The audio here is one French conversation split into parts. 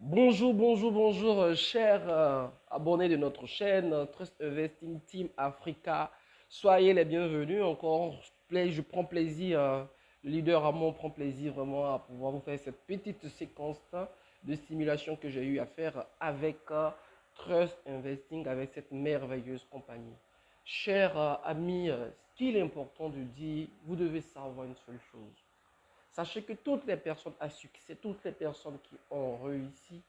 Bonjour, bonjour, bonjour, chers abonnés de notre chaîne Trust Investing Team Africa. Soyez les bienvenus. Encore, je prends plaisir, le leader Ramon prend plaisir vraiment à pouvoir vous faire cette petite séquence de simulation que j'ai eu à faire avec Trust Investing, avec cette merveilleuse compagnie. Chers amis, ce qu'il est important de dire, vous devez savoir une seule chose. Sachez que toutes les personnes à succès, toutes les personnes qui ont réussi,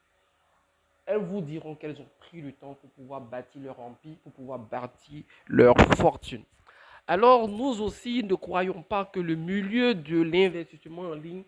elles vous diront qu'elles ont pris le temps pour pouvoir bâtir leur empire, pour pouvoir bâtir leur fortune. Alors, nous aussi ne croyons pas que le milieu de l'investissement en ligne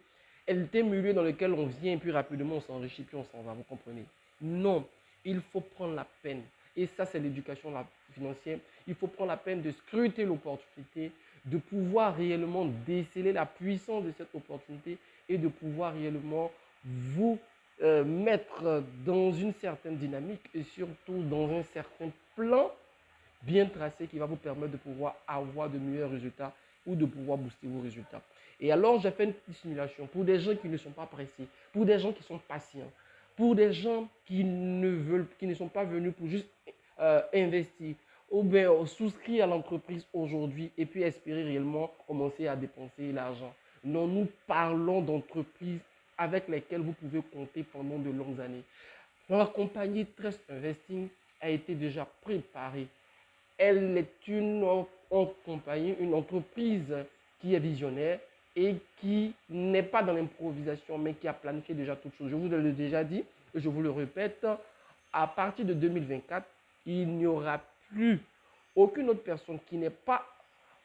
est un milieu dans lequel on vient puis rapidement on s'enrichit puis on s'en va, vous comprenez? Non, il faut prendre la peine. Et ça, c'est l'éducation financière. Il faut prendre la peine de scruter l'opportunité, de pouvoir réellement déceler la puissance de cette opportunité et de pouvoir réellement vous mettre dans une certaine dynamique et surtout dans un certain plan bien tracé qui va vous permettre de pouvoir avoir de meilleurs résultats ou de pouvoir booster vos résultats. Et alors, j'ai fait une petite simulation pour des gens qui ne sont pas pressés, pour des gens qui sont patients, pour des gens qui ne sont pas venus pour juste investir ou bien souscrire à l'entreprise aujourd'hui et puis espérer réellement commencer à dépenser l'argent. Non, nous parlons d'entreprises avec lesquelles vous pouvez compter pendant de longues années. La compagnie Trust Investing a été déjà préparée. Elle est compagnie, une entreprise qui est visionnaire et qui n'est pas dans l'improvisation, mais qui a planifié déjà toutes choses. Je vous l'ai déjà dit, et je vous le répète, à partir de 2024, il n'y aura plus aucune autre personne qui n'est pas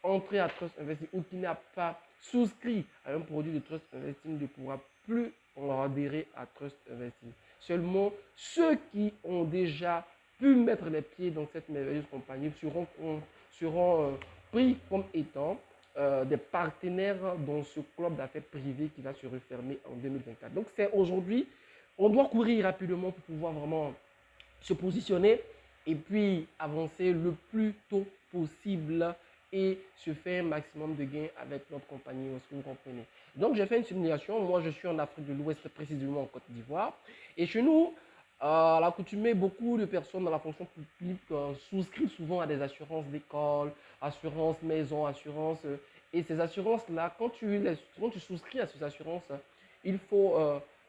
entrée à Trust Investing ou qui n'a pas souscrit à un produit de Trust Investing ne pourra plus adhérer à Trust Investing. Seulement ceux qui ont déjà pu mettre les pieds dans cette merveilleuse compagnie seront pris comme étant des partenaires dans ce club d'affaires privé qui va se refermer en 2024. Donc c'est aujourd'hui, on doit courir rapidement pour pouvoir vraiment se positionner et puis avancer le plus tôt possible et se faire un maximum de gains avec notre compagnie, est-ce que vous comprenez? Donc j'ai fait une simulation, moi je suis en Afrique de l'Ouest, précisément en Côte d'Ivoire, et chez nous, à l'accoutumée, beaucoup de personnes dans la fonction publique souscrivent souvent à des assurances d'école, assurances maison, assurances. Et ces assurances-là, quand tu souscris à ces assurances, il faut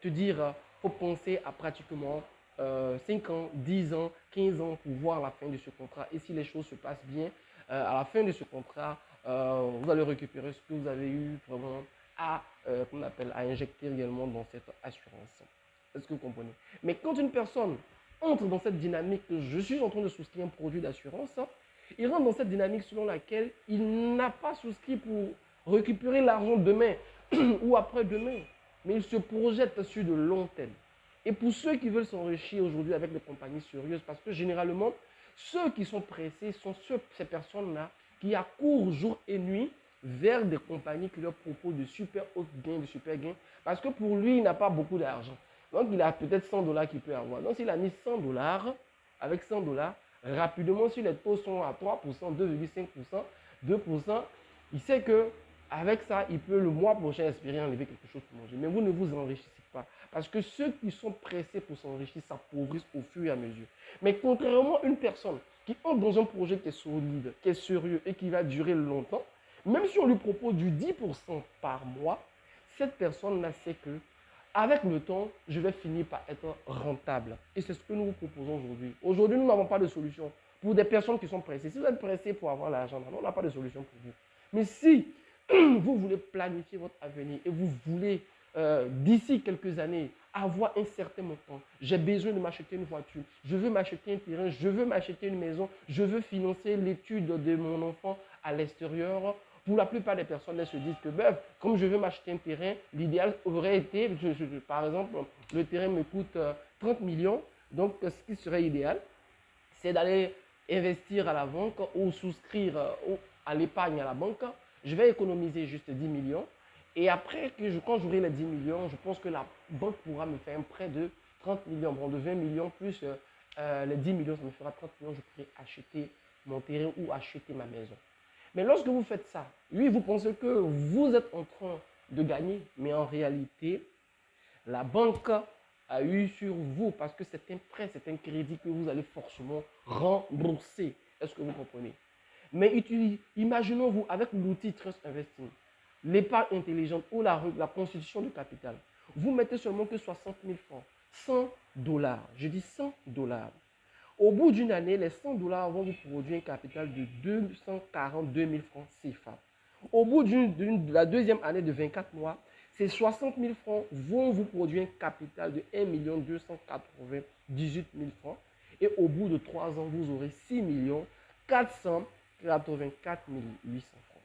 te dire, il faut penser à pratiquement 5 ans, 10 ans, 15 ans pour voir la fin de ce contrat. Et si les choses se passent bien, à la fin de ce contrat, vous allez récupérer ce que vous avez eu vraiment à injecter également dans cette assurance. Est-ce que vous comprenez? Mais quand une personne entre dans cette dynamique que je suis en train de souscrire un produit d'assurance, il rentre dans cette dynamique selon laquelle il n'a pas souscrit pour récupérer l'argent demain ou après-demain, mais il se projette sur de long terme. Et pour ceux qui veulent s'enrichir aujourd'hui avec des compagnies sérieuses, parce que généralement, ceux qui sont pressés sont ces personnes-là qui accourent jour et nuit vers des compagnies qui leur proposent de super hauts gains, de super gains, parce que pour lui, il n'a pas beaucoup d'argent. Donc, il a peut-être 100 dollars qu'il peut avoir. Donc, s'il a mis 100 dollars, avec 100 dollars, rapidement, si les taux sont à 3%, 2,5%, 2%, il sait que avec ça, il peut le mois prochain espérer enlever quelque chose pour manger. Mais vous ne vous enrichissez pas. Parce que ceux qui sont pressés pour s'enrichir s'appauvrissent au fur et à mesure. Mais contrairement à une personne qui entre dans un projet qui est solide, qui est sérieux et qui va durer longtemps, même si on lui propose du 10% par mois, cette personne-là sait que avec le temps, je vais finir par être rentable. Et c'est ce que nous vous proposons aujourd'hui. Aujourd'hui, nous n'avons pas de solution pour des personnes qui sont pressées. Si vous êtes pressé pour avoir l'argent, on n'a pas de solution pour vous. Mais si vous voulez planifier votre avenir et vous voulez, d'ici quelques années, avoir un certain montant, j'ai besoin de m'acheter une voiture, je veux m'acheter un terrain, je veux m'acheter une maison, je veux financer l'étude de mon enfant à l'extérieur. Pour la plupart des personnes, elles se disent que, ben, comme je veux m'acheter un terrain, l'idéal aurait été, par exemple, le terrain me coûte 30 millions, donc ce qui serait idéal, c'est d'aller investir à la banque ou souscrire à l'épargne à la banque. Je vais économiser juste 10 millions. Et après, quand j'aurai les 10 millions, je pense que la banque pourra me faire un prêt de 30 millions. Bon, de 20 millions plus les 10 millions, ça me fera 30 millions. Je pourrai acheter mon terrain ou acheter ma maison. Mais lorsque vous faites ça, oui, vous pensez que vous êtes en train de gagner, mais en réalité, la banque a eu sur vous parce que c'est un prêt, c'est un crédit que vous allez forcément rembourser. Est-ce que vous comprenez? Mais imaginons-vous avec l'outil Trust Investing, l'épargne intelligente ou la constitution de capital. Vous mettez seulement que 60 000 francs, 100 dollars. Je dis 100 dollars. Au bout d'une année, les 100 dollars vont vous produire un capital de 242 000 francs CFA. Au bout de la deuxième année de 24 mois, ces 60 000 francs vont vous produire un capital de 1 298 000 francs. Et au bout de 3 ans, vous aurez 6 484 800 francs.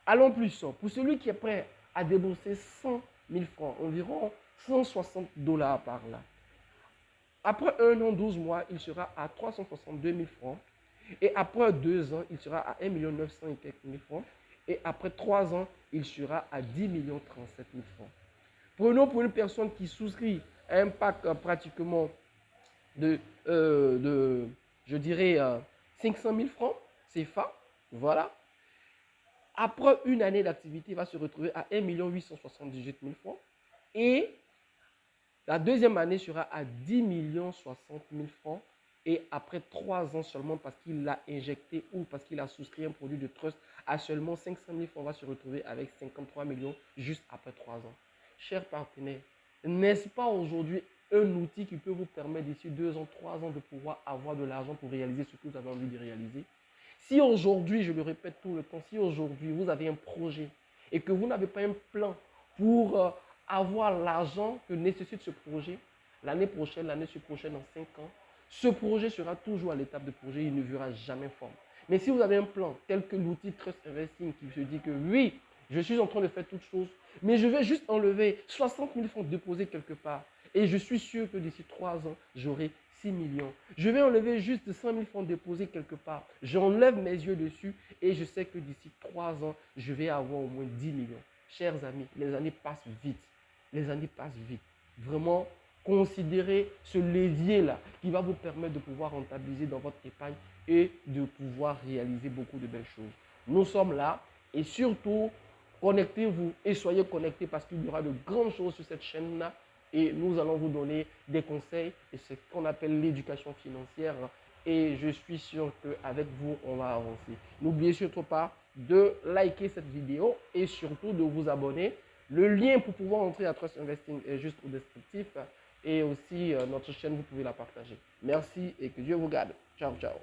Allons plus simple. Pour celui qui est prêt à débourser 100 000 francs, environ 160 dollars par là, après 1 an, 12 mois, il sera à 362 000 francs. Et après 2 ans, il sera à 1 900 et quelques mille francs. Et après 3 ans, il sera à 10 37 000 francs. Prenons pour une personne qui souscrit à un pack pratiquement je dirais, 500 000 francs CFA. Voilà. Après une année d'activité, il va se retrouver à 1 878 000 francs. Et la deuxième année sera à 10 60 000 francs. Et après 3 ans seulement, parce qu'il l'a injecté ou parce qu'il a souscrit un produit de trust à seulement 500 000 francs, on va se retrouver avec 53 millions juste après 3 ans. Chers partenaires, n'est-ce pas aujourd'hui un outil qui peut vous permettre d'ici 2 ans, 3 ans de pouvoir avoir de l'argent pour réaliser ce que vous avez envie de réaliser? Si aujourd'hui, je le répète tout le temps, si aujourd'hui vous avez un projet et que vous n'avez pas un plan pour avoir l'argent que nécessite ce projet, l'année prochaine, l'année prochaine, dans 5 ans, ce projet sera toujours à l'étape de projet, il ne verra jamais forme. Mais si vous avez un plan tel que l'outil Trust Investing qui se dit que oui, je suis en train de faire toutes choses, mais je vais juste enlever 60 000 francs déposés quelque part et je suis sûr que d'ici 3 ans, j'aurai 6 millions. Je vais enlever juste 100 000 francs déposés quelque part. J'enlève mes yeux dessus et je sais que d'ici 3 ans, je vais avoir au moins 10 millions. Chers amis, les années passent vite. Les années passent vite. Vraiment, considérez ce levier-là qui va vous permettre de pouvoir rentabiliser dans votre épargne et de pouvoir réaliser beaucoup de belles choses. Nous sommes là et surtout, connectez-vous et soyez connectés parce qu'il y aura de grandes choses sur cette chaîne-là et nous allons vous donner des conseils et ce qu'on appelle l'éducation financière et je suis sûr qu'avec vous, on va avancer. N'oubliez surtout pas de liker cette vidéo et surtout de vous abonner. Le lien pour pouvoir entrer à Trust Investing est juste au descriptif et aussi notre chaîne, vous pouvez la partager. Merci et que Dieu vous garde. Ciao, ciao.